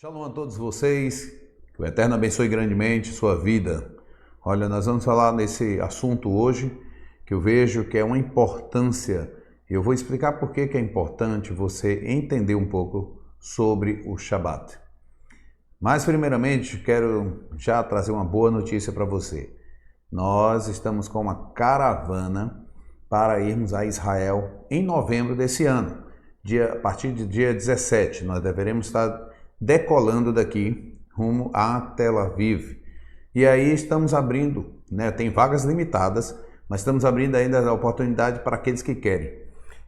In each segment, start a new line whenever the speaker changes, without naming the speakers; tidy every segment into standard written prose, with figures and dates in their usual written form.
Shalom a todos vocês, que o Eterno abençoe grandemente sua vida. Olha, nós vamos falar nesse assunto hoje, que eu vejo que é uma importância, e eu vou explicar por que é importante você entender um pouco sobre o Shabat. Mas primeiramente, quero já trazer uma boa notícia para você. Nós estamos com uma caravana para irmos a Israel em novembro desse ano. A partir do dia 17, nós deveremos estar decolando daqui rumo a Tel Aviv. E aí estamos abrindo, tem vagas limitadas, mas estamos abrindo ainda a oportunidade para aqueles que querem.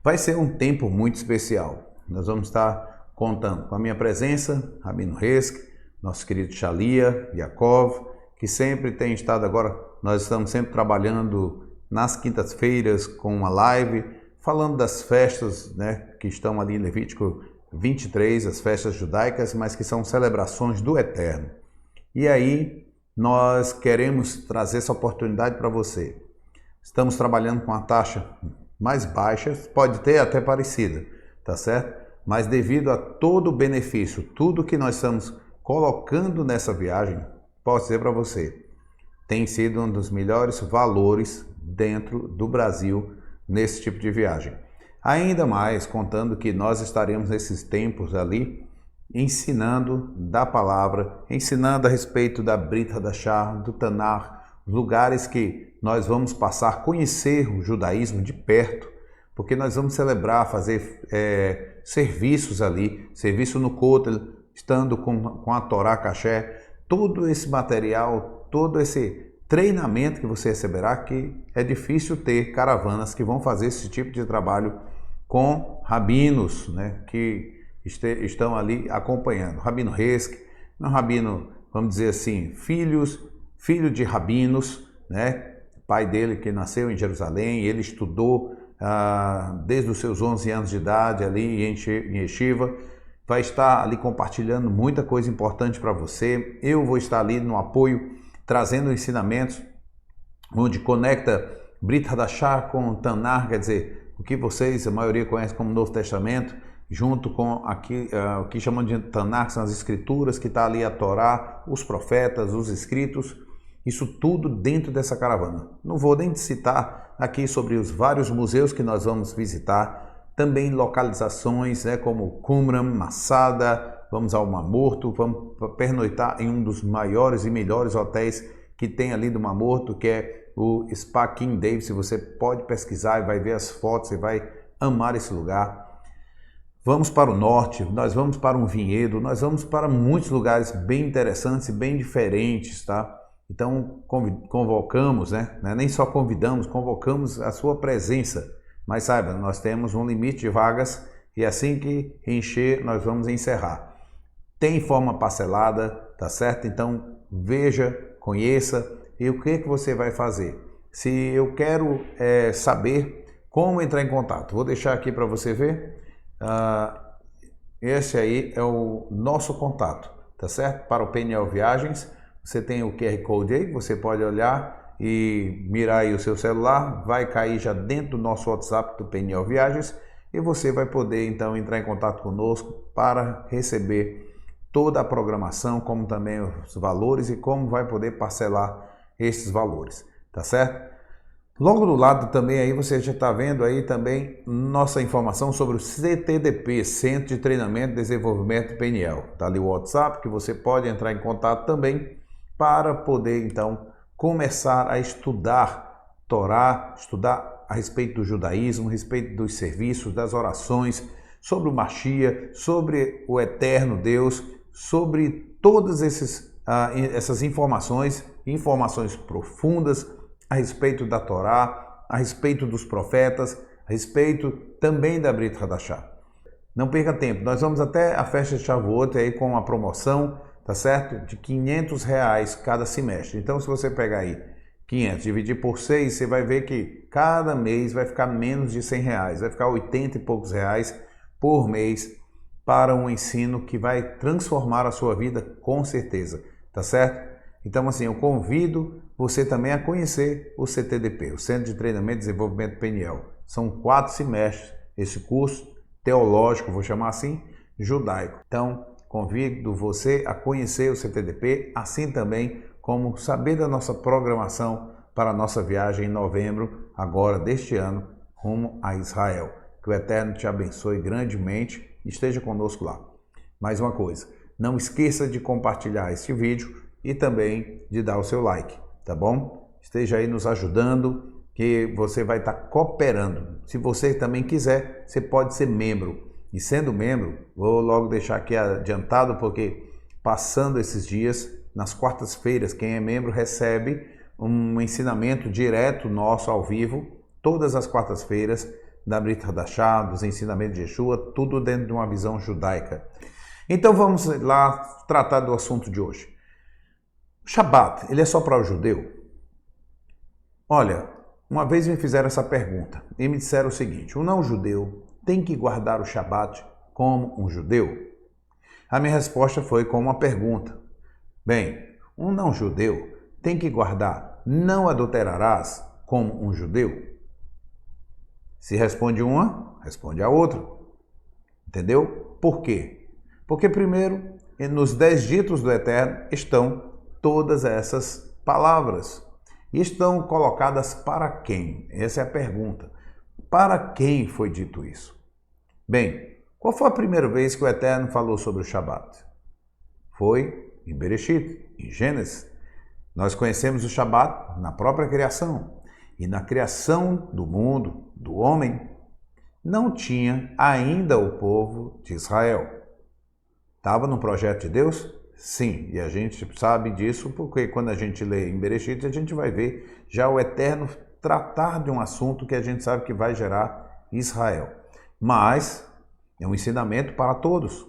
Vai ser um tempo muito especial. Nós vamos estar contando com a minha presença, Rabino Resk, nosso querido Shalia, Yaakov, que sempre tem estado agora, nós estamos sempre trabalhando nas quintas-feiras com uma live, falando das festas que estão ali em Levítico 23, as festas judaicas, mas que são celebrações do Eterno. E aí nós queremos trazer essa oportunidade para você. Estamos trabalhando com a taxa mais baixa, pode ter até parecida, tá certo? Mas devido a todo o benefício, tudo que nós estamos colocando nessa viagem, posso dizer para você, tem sido um dos melhores valores dentro do Brasil nesse tipo de viagem. Ainda mais contando que nós estaremos nesses tempos ali ensinando da palavra, ensinando a respeito da Brit Hadashah, do Tanar, lugares que nós vamos passar a conhecer o judaísmo de perto, porque nós vamos celebrar, fazer serviços ali, serviço no Kotel, estando com a Torá Caché, todo esse material, todo esse treinamento que você receberá, que é difícil ter caravanas que vão fazer esse tipo de trabalho com rabinos que estão ali acompanhando. Rabino Resk, um rabino, vamos dizer assim, filho de rabinos, pai dele que nasceu em Jerusalém, ele estudou desde os seus 11 anos de idade ali em Yeshiva, vai estar ali compartilhando muita coisa importante para você. Eu vou estar ali no apoio, trazendo ensinamentos, onde conecta Brit Hadashah com Tanar, quer dizer, o que vocês, a maioria, conhecem como Novo Testamento, junto com o que chamam de Tanar, que são as escrituras, que está ali a Torá, os profetas, os escritos, isso tudo dentro dessa caravana. Não vou nem citar aqui sobre os vários museus que nós vamos visitar, também localizações como Qumran, Masada, vamos ao Mar Morto, vamos pernoitar em um dos maiores e melhores hotéis que tem ali do Mar Morto, que é o Spa King David. Você pode pesquisar e vai ver as fotos e vai amar esse lugar. Vamos para o norte, nós vamos para um vinhedo, nós vamos para muitos lugares bem interessantes e bem diferentes, tá? Então convocamos, nem só convidamos, convocamos a sua presença. Mas saiba, nós temos um limite de vagas e assim que encher, nós vamos encerrar. Tem forma parcelada, tá certo? Então veja, conheça. E o que você vai fazer? Se eu quero saber como entrar em contato, vou deixar aqui para você ver. Esse aí é o nosso contato, tá certo? Para o Peniel Viagens, você tem o QR Code aí, você pode olhar e mirar aí o seu celular, vai cair já dentro do nosso WhatsApp do Peniel Viagens e você vai poder então entrar em contato conosco para receber toda a programação, como também os valores e como vai poder parcelar esses valores, tá certo? Logo do lado também aí você já está vendo aí também nossa informação sobre o CTDP, Centro de Treinamento e Desenvolvimento Peniel. Está ali o WhatsApp que você pode entrar em contato também para poder então começar a estudar Torá, estudar a respeito do judaísmo, a respeito dos serviços, das orações, sobre o Mashiach, sobre o Eterno Deus, sobre todas essas informações profundas a respeito da Torá, a respeito dos profetas, a respeito também da Brit Hadashah. Não perca tempo, nós vamos até a festa de Shavuot aí com uma promoção, tá certo? De R$500 cada semestre. Então se você pegar aí 500, dividir por 6, você vai ver que cada mês vai ficar menos de R$100, vai ficar 80 e poucos reais por mês para um ensino que vai transformar a sua vida com certeza, tá certo? Então assim, eu convido você também a conhecer o CTDP, o Centro de Treinamento e Desenvolvimento Peniel. São 4 semestres esse curso teológico, vou chamar assim, judaico. Então, convido você a conhecer o CTDP, assim também como saber da nossa programação para a nossa viagem em novembro, agora deste ano, rumo a Israel. Que o Eterno te abençoe grandemente e esteja conosco lá. Mais uma coisa, não esqueça de compartilhar este vídeo e também de dar o seu like, tá bom? Esteja aí nos ajudando, que você vai estar cooperando. Se você também quiser, você pode ser membro. E sendo membro, vou logo deixar aqui adiantado, porque passando esses dias, nas quartas-feiras, quem é membro recebe um ensinamento direto nosso ao vivo, todas as quartas-feiras, da Brit Hadashah, dos ensinamentos de Yeshua, tudo dentro de uma visão judaica. Então vamos lá tratar do assunto de hoje. O Shabat, ele é só para o judeu? Olha, uma vez me fizeram essa pergunta e me disseram o seguinte: um não-judeu tem que guardar o Shabat como um judeu? A minha resposta foi com uma pergunta. Bem, um não-judeu tem que guardar não adulterarás como um judeu? Se responde uma, responde a outra. Entendeu? Por quê? Porque primeiro, nos 10 ditos do Eterno estão todas essas palavras. E estão colocadas para quem? Essa é a pergunta. Para quem foi dito isso? Bem, qual foi a primeira vez que o Eterno falou sobre o Shabat? Foi em Bereshit, em Gênesis. Nós conhecemos o Shabat na própria criação. E na criação do mundo, do homem, não tinha ainda o povo de Israel. Estava no projeto de Deus? Sim, e a gente sabe disso porque quando a gente lê em Bereshit, a gente vai ver já o Eterno tratar de um assunto que a gente sabe que vai gerar Israel. Mas é um ensinamento para todos.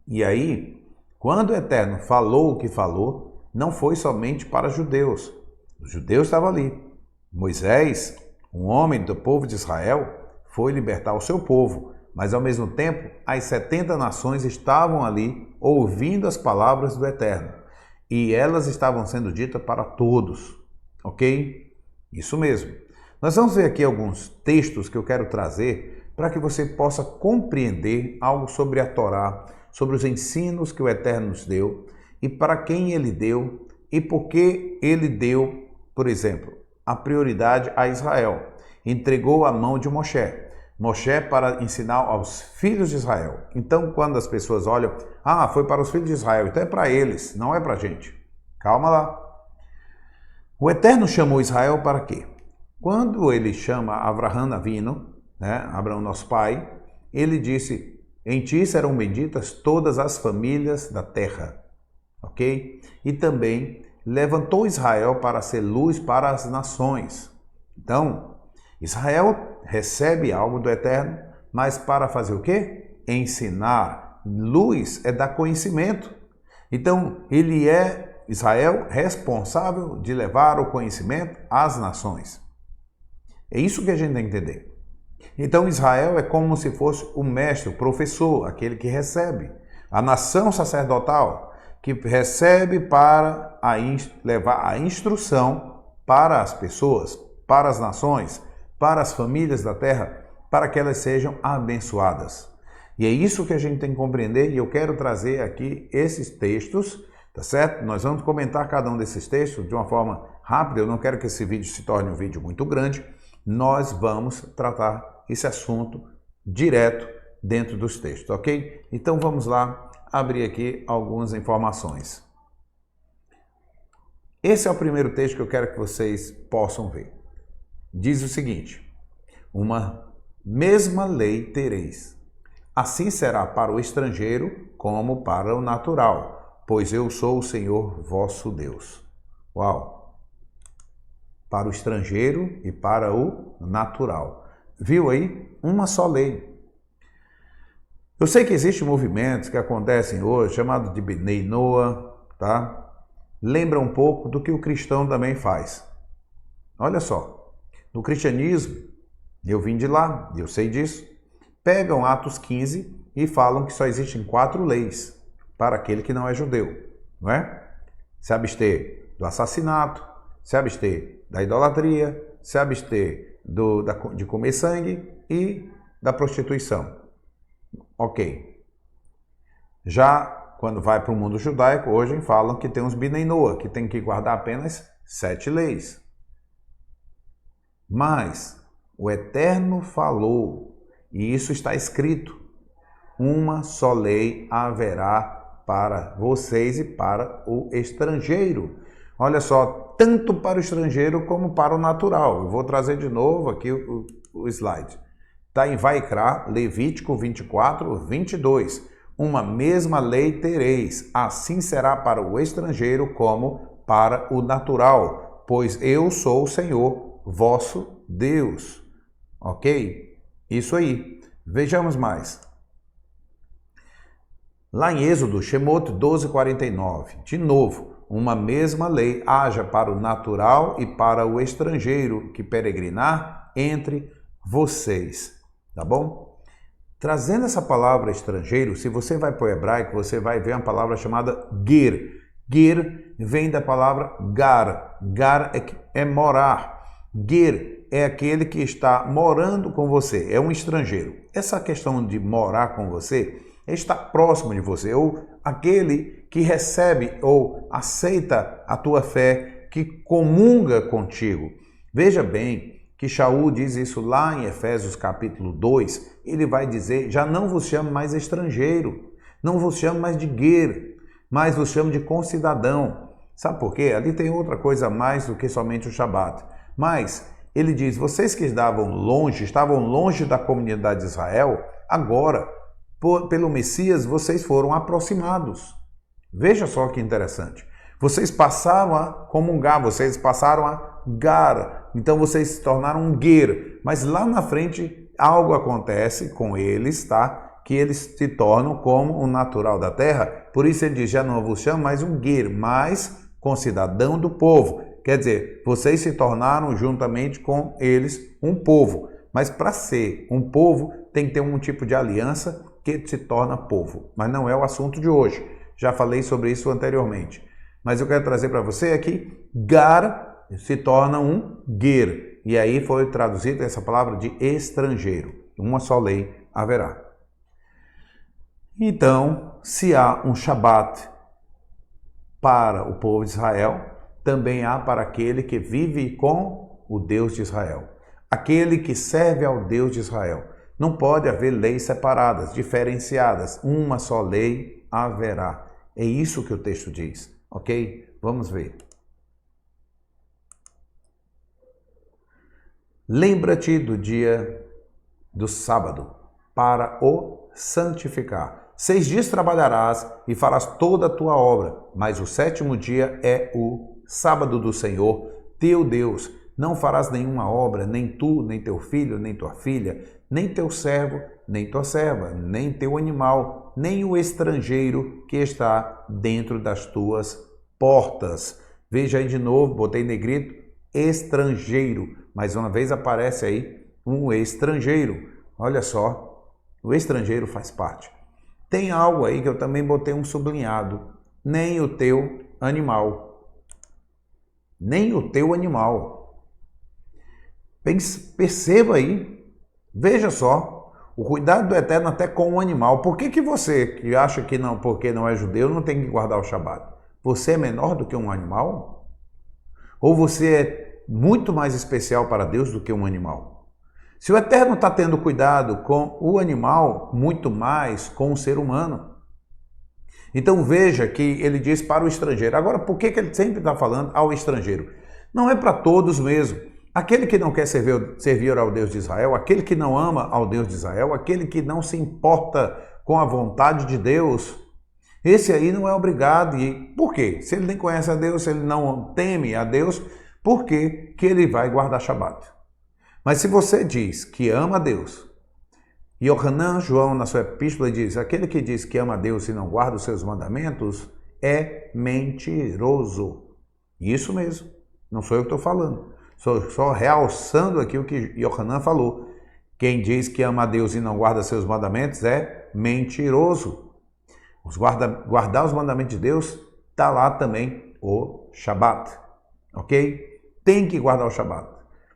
E aí, quando o Eterno falou o que falou, não foi somente para judeus. Os judeus estavam ali. Moisés, um homem do povo de Israel, foi libertar o seu povo. Mas ao mesmo tempo, as 70 nações estavam ali ouvindo as palavras do Eterno. E elas estavam sendo ditas para todos. Ok? Isso mesmo. Nós vamos ver aqui alguns textos que eu quero trazer para que você possa compreender algo sobre a Torá, sobre os ensinos que o Eterno nos deu e para quem ele deu e por que ele deu, por exemplo, a prioridade a Israel. Entregou a mão de Moshe para ensinar aos filhos de Israel. Então, quando as pessoas olham, foi para os filhos de Israel, então é para eles, não é para a gente. Calma lá. O Eterno chamou Israel para quê? Quando ele chama Avraham Avinu, Abraão nosso pai, ele disse: em ti serão benditas todas as famílias da terra. Ok? E também levantou Israel para ser luz para as nações. Então, Israel recebe algo do Eterno, mas para fazer o quê? Ensinar. Luz é dar conhecimento. Então, Israel responsável de levar o conhecimento às nações. É isso que a gente tem que entender. Então, Israel é como se fosse o mestre, o professor, aquele que recebe. A nação sacerdotal, que recebe para levar a instrução para as pessoas, para as nações, para as famílias da terra, para que elas sejam abençoadas. E é isso que a gente tem que compreender, e eu quero trazer aqui esses textos, tá certo? Nós vamos comentar cada um desses textos de uma forma rápida, eu não quero que esse vídeo se torne um vídeo muito grande. Nós vamos tratar esse assunto direto dentro dos textos, ok? Então vamos lá abrir aqui algumas informações. Esse é o primeiro texto que eu quero que vocês possam ver. Diz o seguinte: uma mesma lei tereis. Assim será para o estrangeiro como para o natural, pois eu sou o Senhor vosso Deus. Uau! Para o estrangeiro e para o natural. Viu aí? Uma só lei. Eu sei que existem movimentos que acontecem hoje, chamados de Bnei Noah, tá? Lembra um pouco do que o cristão também faz. Olha só, no cristianismo, eu vim de lá, eu sei disso, pegam Atos 15 e falam que só existem 4 leis para aquele que não é judeu, não é? Se abster do assassinato, se abster da idolatria, se abster de comer sangue e da prostituição. Ok. Já quando vai para o mundo judaico, hoje falam que tem uns Bnei Noah, que tem que guardar apenas 7 leis. Mas o Eterno falou, e isso está escrito, uma só lei haverá para vocês e para o estrangeiro. Olha só, tanto para o estrangeiro como para o natural. Eu vou trazer de novo aqui o slide. Está em Vaikra, Levítico 24, 22. Uma mesma lei tereis, assim será para o estrangeiro como para o natural, pois eu sou o Senhor, vosso Deus. Ok? Isso aí. Vejamos mais. Lá em Êxodo, Shemot 12:49, de novo, uma mesma lei haja para o natural e para o estrangeiro que peregrinar entre vocês, tá bom? Trazendo essa palavra estrangeiro, se você vai para o hebraico, você vai ver uma palavra chamada ger. Ger vem da palavra gar. Gar é morar. Ger é aquele que está morando com você, é um estrangeiro. Essa questão de morar com você é estar próximo de você, ou aquele que recebe ou aceita a tua fé, que comunga contigo. Veja bem que Shaul diz isso lá em Efésios capítulo 2, ele vai dizer, já não vos chamo mais estrangeiro, não vos chamo mais de ger, mas vos chamo de concidadão. Sabe por quê? Ali tem outra coisa a mais do que somente o Shabat. Mas ele diz, vocês que estavam longe da comunidade de Israel, agora, pelo Messias, vocês foram aproximados. Veja só que interessante. Vocês passaram a comungar, vocês passaram a gar. Então vocês se tornaram um ger. Mas lá na frente algo acontece com eles, tá? Que eles se tornam como o natural da terra. Por isso ele diz, já não vos chamo mais um ger, mas concidadão do povo. Quer dizer, vocês se tornaram juntamente com eles um povo. Mas para ser um povo tem que ter um tipo de aliança que se torna povo. Mas não é o assunto de hoje. Já falei sobre isso anteriormente. Mas eu quero trazer para você aqui, gar se torna um ger. E aí foi traduzida essa palavra de estrangeiro. Uma só lei haverá. Então, se há um Shabat para o povo de Israel, também há para aquele que vive com o Deus de Israel. Aquele que serve ao Deus de Israel. Não pode haver leis separadas, diferenciadas. Uma só lei haverá. É isso que o texto diz, ok? Vamos ver. Lembra-te do dia do sábado para o santificar. 6 dias trabalharás e farás toda a tua obra, mas o 7º dia é o sábado do Senhor, teu Deus. Não farás nenhuma obra, nem tu, nem teu filho, nem tua filha, nem teu servo, nem tua serva, nem teu animal, nem o estrangeiro que está dentro das tuas portas. Veja aí de novo, botei negrito, estrangeiro. Mais uma vez aparece aí um estrangeiro. Olha só, o estrangeiro faz parte. Tem algo aí que eu também botei um sublinhado. Nem o teu animal. Nem o teu animal. Perceba aí, veja só, o cuidado do Eterno até com o animal. Por que você, que acha que não, porque não é judeu, não tem que guardar o Shabat? Você é menor do que um animal? Ou você é muito mais especial para Deus do que um animal? Se o Eterno está tendo cuidado com o animal, muito mais com o ser humano. Então veja que ele diz para o estrangeiro. Agora, por que ele sempre está falando ao estrangeiro? Não é para todos mesmo. Aquele que não quer servir ao Deus de Israel, aquele que não ama ao Deus de Israel, aquele que não se importa com a vontade de Deus, esse aí não é obrigado. E por quê? Se ele nem conhece a Deus, se ele não teme a Deus, por que ele vai guardar Shabat? Mas se você diz que ama a Deus, Yohanan, João, na sua epístola, diz, aquele que diz que ama a Deus e não guarda os seus mandamentos é mentiroso. Isso mesmo, não sou eu que estou falando. Só realçando aqui o que Yohanan falou. Quem diz que ama a Deus e não guarda seus mandamentos é mentiroso. Guardar os mandamentos de Deus, está lá também o Shabat. Ok? Tem que guardar o Shabat.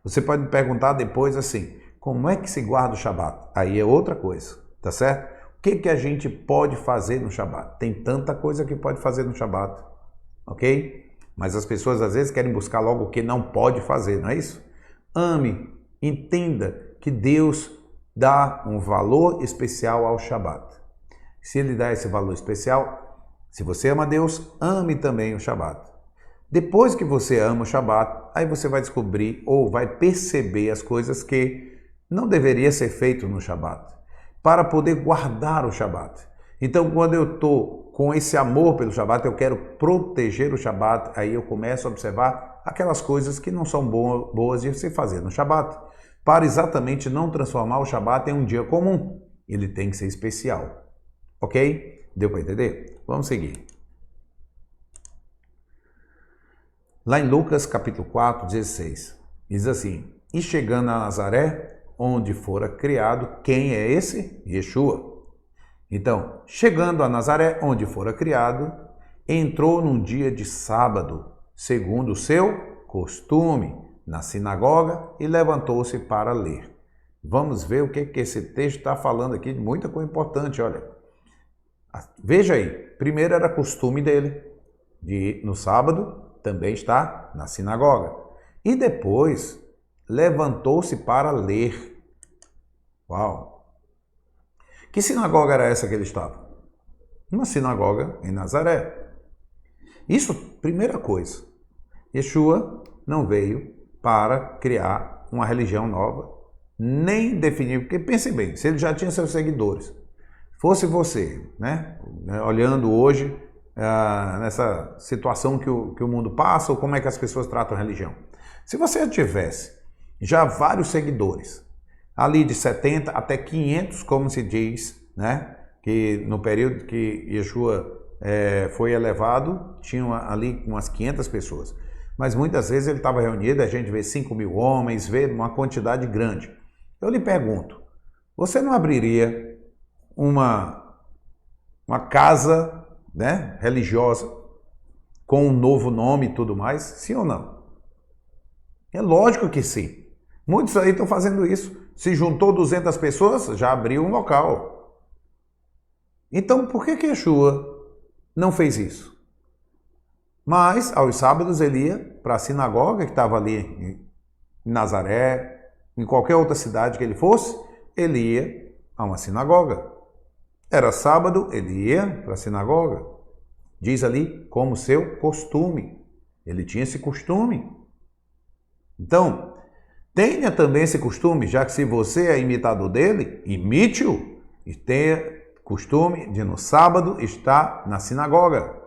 Você pode me perguntar depois assim, como é que se guarda o Shabat? Aí é outra coisa, tá certo? que a gente pode fazer no Shabat? Tem tanta coisa que pode fazer no Shabat, ok? Mas as pessoas às vezes querem buscar logo o que não pode fazer, não é isso? Ame, entenda que Deus dá um valor especial ao Shabat. Se Ele dá esse valor especial, se você ama Deus, ame também o Shabat. Depois que você ama o Shabat, aí você vai descobrir ou vai perceber as coisas que não deveria ser feito no Shabat, para poder guardar o Shabat. Então, quando eu estou com esse amor pelo Shabat, eu quero proteger o Shabat, aí eu começo a observar aquelas coisas que não são boas de se fazer no Shabat, para exatamente não transformar o Shabat em um dia comum. Ele tem que ser especial. Ok? Deu para entender? Vamos seguir. Lá em Lucas capítulo 4, 16, diz assim: E chegando a Nazaré, onde fora criado, quem é esse? Yeshua. Então, chegando a Nazaré, onde fora criado, entrou num dia de sábado, segundo o seu costume, na sinagoga e levantou-se para ler. Vamos ver o que esse texto está falando aqui, de muita coisa importante, olha. Veja aí, primeiro era costume dele, de ir no sábado, também está na sinagoga. E depois, levantou-se para ler. Uau! Que sinagoga era essa que ele estava? Uma sinagoga em Nazaré. Isso, primeira coisa. Yeshua não veio para criar uma religião nova, nem definir, porque pense bem, se ele já tinha seus seguidores, fosse você, né, olhando hoje nessa situação que o mundo passa, ou como é que as pessoas tratam a religião. Se você tivesse já vários seguidores, ali de 70 até 500, como se diz, né, que no período que Yeshua foi elevado, tinham ali umas 500 pessoas. Mas muitas vezes ele estava reunido, a gente vê 5.000 homens, vê uma quantidade grande. Eu lhe pergunto, você não abriria uma casa, né, religiosa com um novo nome e tudo mais? Sim ou não? É lógico que sim. Muitos aí estão fazendo isso. Se juntou 200 pessoas, já abriu um local. Então, por que Yeshua não fez isso? Mas, aos sábados, ele ia para a sinagoga que estava ali em Nazaré, em qualquer outra cidade que ele fosse, ele ia a uma sinagoga. Era sábado, ele ia para a sinagoga. Diz ali, como seu costume. Ele tinha esse costume. Então, tenha também esse costume, já que se você é imitador dele, imite-o e tenha costume de no sábado estar na sinagoga.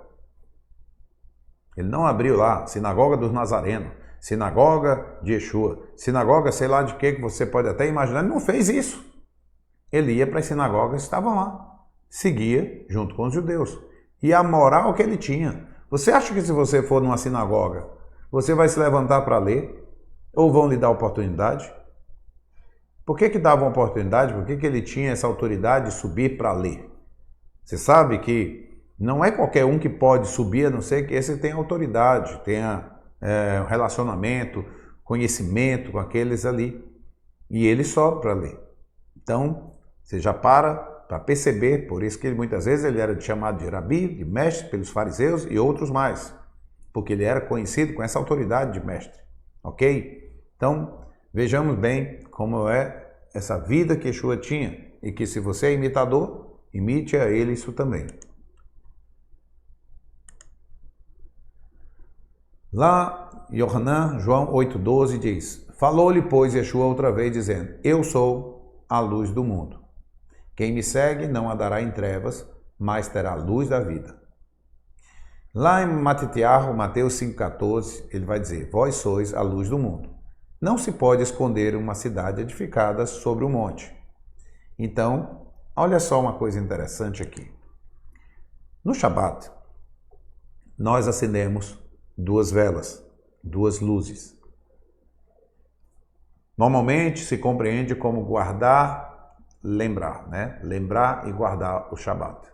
Ele não abriu lá, sinagoga dos Nazarenos, sinagoga de Yeshua, sinagoga sei lá de que você pode até imaginar, ele não fez isso. Ele ia para as sinagogas que estavam lá, seguia junto com os judeus. E a moral que ele tinha. Você acha que se você for numa sinagoga, você vai se levantar para ler? Ou vão lhe dar oportunidade? Por que davam oportunidade? Por que ele tinha essa autoridade de subir para ler? Você sabe que não é qualquer um que pode subir, a não ser que esse tenha autoridade, tenha um relacionamento, conhecimento com aqueles ali. E ele sobe para ler. Então, você já para perceber, por isso que muitas vezes ele era chamado de rabi, de mestre, pelos fariseus e outros mais. Porque ele era conhecido com essa autoridade de mestre. Ok? Então, vejamos bem como é essa vida que Yeshua tinha. E que se você é imitador, imite a ele isso também. Lá, João 8,12 diz: Falou-lhe, pois, Yeshua outra vez, dizendo: Eu sou a luz do mundo. Quem me segue não andará em trevas, mas terá a luz da vida. Lá em Mateus 5,14, ele vai dizer: Vós sois a luz do mundo. Não se pode esconder uma cidade edificada sobre um monte. Então, olha só uma coisa interessante aqui. No Shabat, nós acendemos 2 velas, 2 luzes. Normalmente se compreende como guardar, lembrar, né? Lembrar e guardar o Shabat.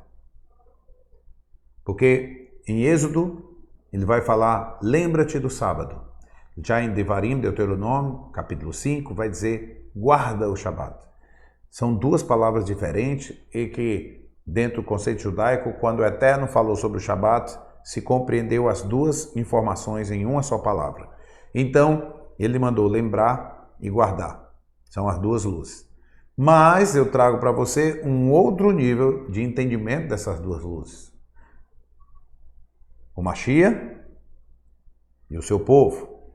Porque em Êxodo ele vai falar, lembra-te do sábado. Já em Devarim, Deuteronômio, capítulo 5, vai dizer, guarda o Shabat. São duas palavras diferentes e que, dentro do conceito judaico, quando o Eterno falou sobre o Shabat, se compreendeu as duas informações em uma só palavra. Então, ele mandou lembrar e guardar. São as duas luzes. Mas eu trago para você um outro nível de entendimento dessas duas luzes. O Mashiach e o seu povo.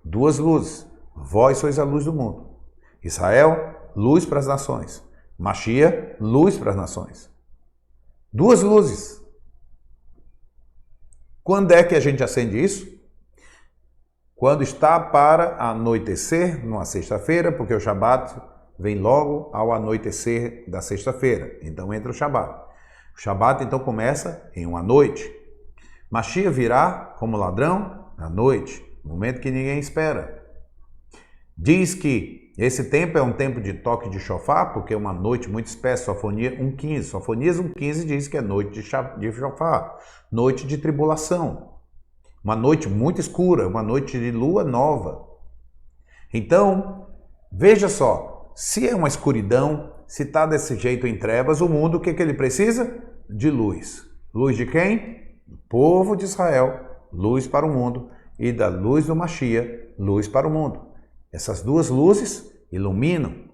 Duas luzes. Vós sois a luz do mundo. Israel, luz para as nações. Mashiach, luz para as nações. Duas luzes. Quando é que a gente acende isso? Quando está para anoitecer, numa sexta-feira, porque o Shabat vem logo ao anoitecer da sexta-feira. Então entra o Shabat. O Shabat então começa em uma noite. Mashiach virá como ladrão à noite, no momento que ninguém espera. Diz que esse tempo é um tempo de toque de shofar, porque é uma noite muito espessa, Sofonias 1,15. Sofonias 1,15 diz que é noite de shofar, noite de tribulação. Uma noite muito escura, uma noite de lua nova. Então, veja só, se é uma escuridão, se está desse jeito em trevas, o mundo, o que ele precisa? De luz. Luz de quem? Do povo de Israel, luz para o mundo, e da luz do Mashiach, luz para o mundo. Essas duas luzes iluminam.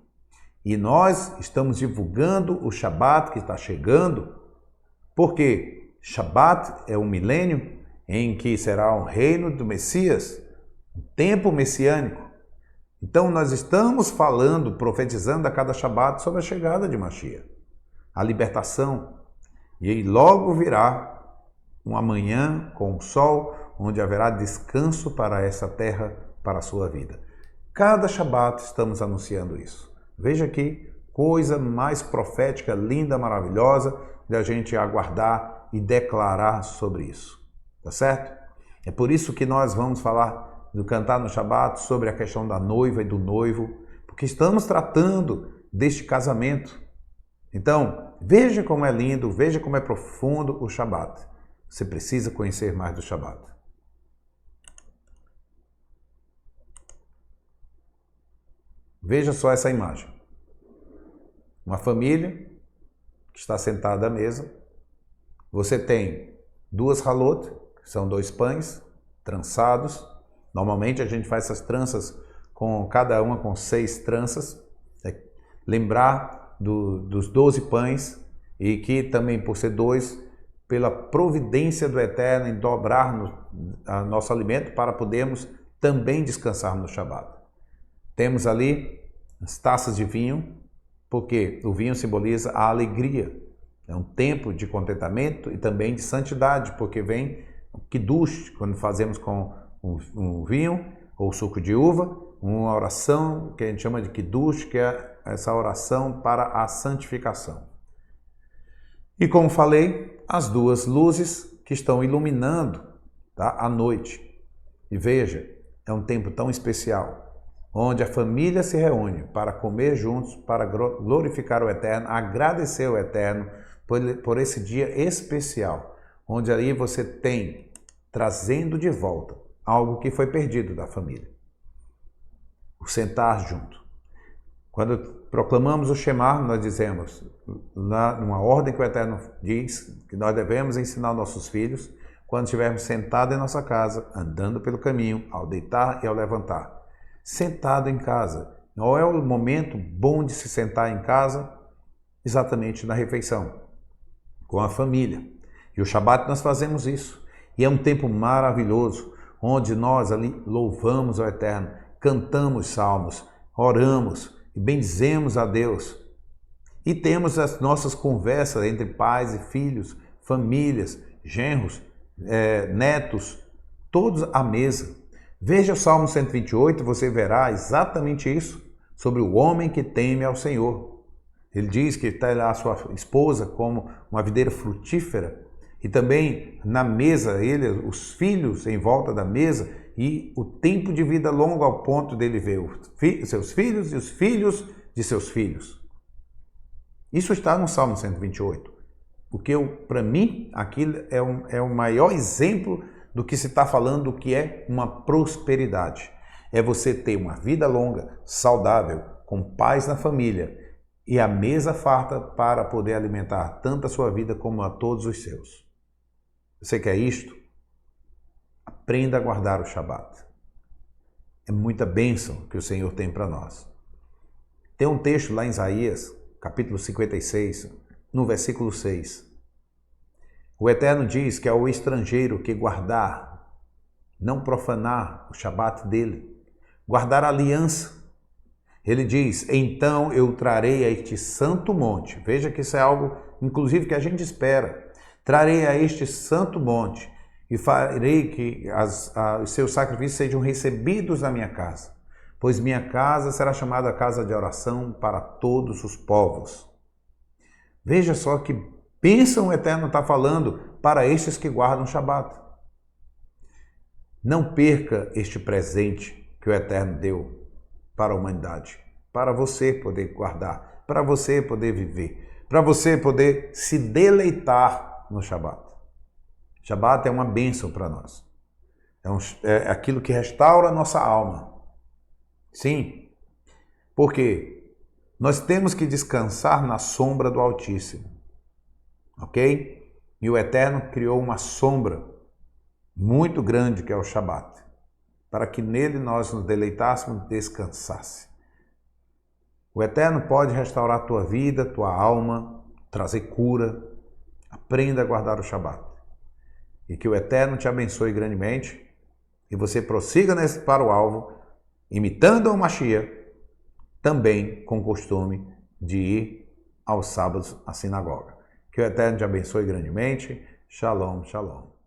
E nós estamos divulgando o Shabat que está chegando, porque Shabat é um milênio em que será o reino do Messias, um tempo messiânico. Então nós estamos falando, profetizando a cada Shabat sobre a chegada de Mashiach, a libertação. E logo virá um amanhã com o sol, onde haverá descanso para essa terra, para a sua vida. Cada Shabat estamos anunciando isso. Veja aqui, coisa mais profética, linda, maravilhosa, de a gente aguardar e declarar sobre isso. Tá certo? É por isso que nós vamos falar do cantar no Shabat sobre a questão da noiva e do noivo, porque estamos tratando deste casamento. Então, veja como é lindo, veja como é profundo o Shabat. Você precisa conhecer mais do Shabat. Veja só essa imagem. Uma família que está sentada à mesa. Você tem duas halot, que são dois pães trançados. Normalmente a gente faz essas tranças com cada uma com 6 tranças. Lembrar dos 12 pães e que também por ser 2, pela providência do Eterno em dobrar nosso alimento para podermos também descansar no Shabat. Temos ali as taças de vinho, porque o vinho simboliza a alegria. É um tempo de contentamento e também de santidade, porque vem o kiddush, quando fazemos com um vinho ou suco de uva, uma oração que a gente chama de kiddush, que é essa oração para a santificação. E como falei, as duas luzes que estão iluminando, tá, a noite. E veja, é um tempo tão especial, onde a família se reúne para comer juntos, para glorificar o Eterno, agradecer ao Eterno por esse dia especial, onde aí você tem trazendo de volta algo que foi perdido da família. O sentar junto. Quando proclamamos o Shema, nós dizemos, numa ordem que o Eterno diz, que nós devemos ensinar nossos filhos, quando estivermos sentados em nossa casa, andando pelo caminho, ao deitar e ao levantar. Sentado em casa. Qual é o momento bom de se sentar em casa? Exatamente na refeição, com a família. E o Shabat nós fazemos isso. E é um tempo maravilhoso, onde nós ali louvamos ao Eterno, cantamos salmos, oramos e bendizemos a Deus. E temos as nossas conversas entre pais e filhos, famílias, genros, netos, todos à mesa. Veja o Salmo 128, você verá exatamente isso, sobre o homem que teme ao Senhor. Ele diz que está lá a sua esposa como uma videira frutífera, e também na mesa, os filhos em volta da mesa, e o tempo de vida longo ao ponto dele ver os seus filhos e os filhos de seus filhos. Isso está no Salmo 128, porque para mim aquilo é o maior exemplo do que se está falando, do que é uma prosperidade. É você ter uma vida longa, saudável, com paz na família, e a mesa farta para poder alimentar tanto a sua vida como a todos os seus. Você quer isto? Aprenda a guardar o Shabat. É muita bênção que o Senhor tem para nós. Tem um texto lá em Isaías, capítulo 56, no versículo 6. O Eterno diz que é o estrangeiro que guardar, não profanar o Shabat dele, guardar a aliança. Ele diz, então eu trarei a este santo monte. Veja que isso é algo, inclusive, que a gente espera. Trarei a este santo monte e farei que os seus sacrifícios sejam recebidos na minha casa, pois minha casa será chamada casa de oração para todos os povos. Veja só que bênção o Eterno está falando para estes que guardam o Shabat. Não perca este presente que o Eterno deu para a humanidade, para você poder guardar, para você poder viver, para você poder se deleitar no Shabat. Shabat é uma bênção para nós. É aquilo que restaura a nossa alma. Sim, porque nós temos que descansar na sombra do Altíssimo, ok? E o Eterno criou uma sombra muito grande que é o Shabat, para que nele nós nos deleitássemos e descansasse. O Eterno pode restaurar a tua vida, tua alma, trazer cura. Aprenda a guardar o Shabat. E que o Eterno te abençoe grandemente e você prossiga para o alvo, imitando o Mashiach, também com o costume de ir aos sábados à sinagoga. Que o Eterno te abençoe grandemente. Shalom, shalom.